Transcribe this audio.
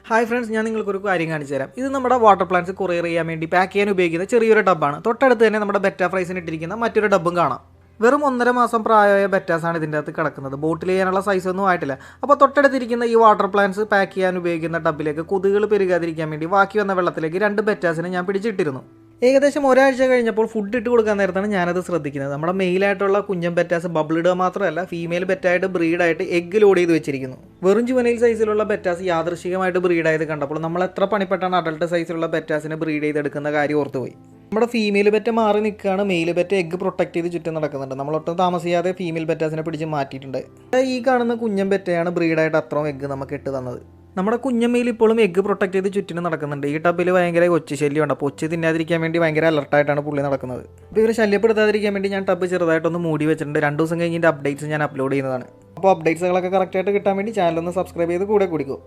Hi friends, ഞാൻ നിങ്ങൾക്കൊരു കാര്യം കാണിച്ചു തരാം. ഇത് നമ്മുടെ വാട്ടർ പ്ലാന്റ്സ് കൊറിയർ ചെയ്യാൻ വേണ്ടി പാക്ക് ചെയ്യാൻ ഉപയോഗിക്കുന്ന ചെറിയൊരു ഡബ്ബാണ്. തൊട്ടടുത്ത് തന്നെ നമ്മുടെ ബെറ്റ ഫ്രൈസിന് ഇട്ടിരിക്കുന്ന മറ്റൊരു ഡബ്ബും കാണാം. വെറും 1.5 മാസം പ്രായമായ ബെറ്റാസാണ് ഇതിൻ്റെ അകത്ത് കിടക്കുന്നത്. ബോട്ടിൽ ചെയ്യാനുള്ള സൈസൊന്നും ആയിട്ടില്ല. അപ്പോൾ തൊട്ടടുത്തിരിക്കുന്ന ഈ വാട്ടർ പ്ലാന്റ്സ് പാക്ക് ചെയ്യാൻ ഉപയോഗിക്കുന്ന ഡബ്ബിലേക്ക് കൊതുകുകൾ പെരുകാതിരിക്കാൻ വേണ്ടി ബാക്കി വന്ന വെള്ളത്തിലേക്ക് 2 ബെറ്റാസിനെ ഞാൻ പിടിച്ചിട്ടിരുന്നു. ഏകദേശം ഒരാഴ്ച കഴിഞ്ഞപ്പോൾ ഫുഡ് ഇട്ട് കൊടുക്കാൻ നേരത്താണ് ഞാനത് ശ്രദ്ധിക്കുന്നത്. നമ്മുടെ മെയിലായിട്ടുള്ള കുഞ്ഞൻ ബെറ്റാസ് ബബിൾ ഇടുക മാത്രമല്ല, ഫീമെയിൽ ബെറ്റായിട്ട് ബ്രീഡായിട്ട് എഗ്ഗ് ലോഡ് ചെയ്ത് വെച്ചിരിക്കുന്നു. വെറും ജുവനൈൽ സൈസിലുള്ള ബെറ്റാസ് യാദൃശികമായിട്ട് ബ്രീഡായത് കണ്ടപ്പോൾ നമ്മൾ എത്ര പണിപ്പെട്ടാണ് അഡൾട്ട് സൈസിലുള്ള ബെറ്റാസിനെ ബ്രീഡ് ചെയ്തെടുക്കുന്ന കാര്യം ഓർത്തുപോയി. നമ്മുടെ ഫീമെയിൽ ബെറ്റ മാറി നിൽക്കുകയാണ്, മെയിൽ ബെറ്റ എഗ്ഗ് പ്രൊട്ടക്ട് ചെയ്ത് ചുറ്റും നടക്കുന്നുണ്ട്. നമ്മളൊട്ടും താമസിയാതെ ഫീമെയിൽ ബെറ്റാസിനെ പിടിച്ച് മാറ്റിയിട്ടുണ്ട്. ഈ കാണുന്ന കുഞ്ഞൻ ബെറ്റയാണ് ബ്രീഡായിട്ട് അത്രയും എഗ്ഗ് നമുക്ക് ഇട്ട് തന്നത്. നമ്മുടെ കുഞ്ഞമ്മയിൽ ഇപ്പോഴും എഗ്ഗ് പ്രൊട്ടക്ട് ചെയ്ത് ചുറ്റിനും നടക്കുന്നുണ്ട്. ഈ ടബിൽ ഭയങ്കര ഒച്ച ശല്യമുണ്ട്. അപ്പോൾ ഒച്ച തിന്നാതിരിക്കാൻ വേണ്ടി ഭയങ്കര അലർട്ടായിട്ടാണ് പുള്ളി നടക്കുന്നത്. അപ്പോൾ ഇവരെ ശല്യപ്പെടുത്താതിരിക്കാൻ വേണ്ടി ഞാൻ ടബ് ചെറുതായിട്ടൊന്ന് മൂടി വെച്ചിട്ടുണ്ട്. 2 ദിവസം കഴിഞ്ഞിട്ട് അപ്ഡേറ്റ്സ് ഞാൻ അപ്ലോഡ് ചെയ്യുന്നതാണ്. അപ്പോൾ അപ്ഡേറ്റ്സുകളൊക്കെ കറക്റ്റായിട്ട് കിട്ടാൻ വേണ്ടി ചാനലൊന്ന് സബ്സ്ക്രൈബ് ചെയ്ത് കൂടെ കുടിക്കും.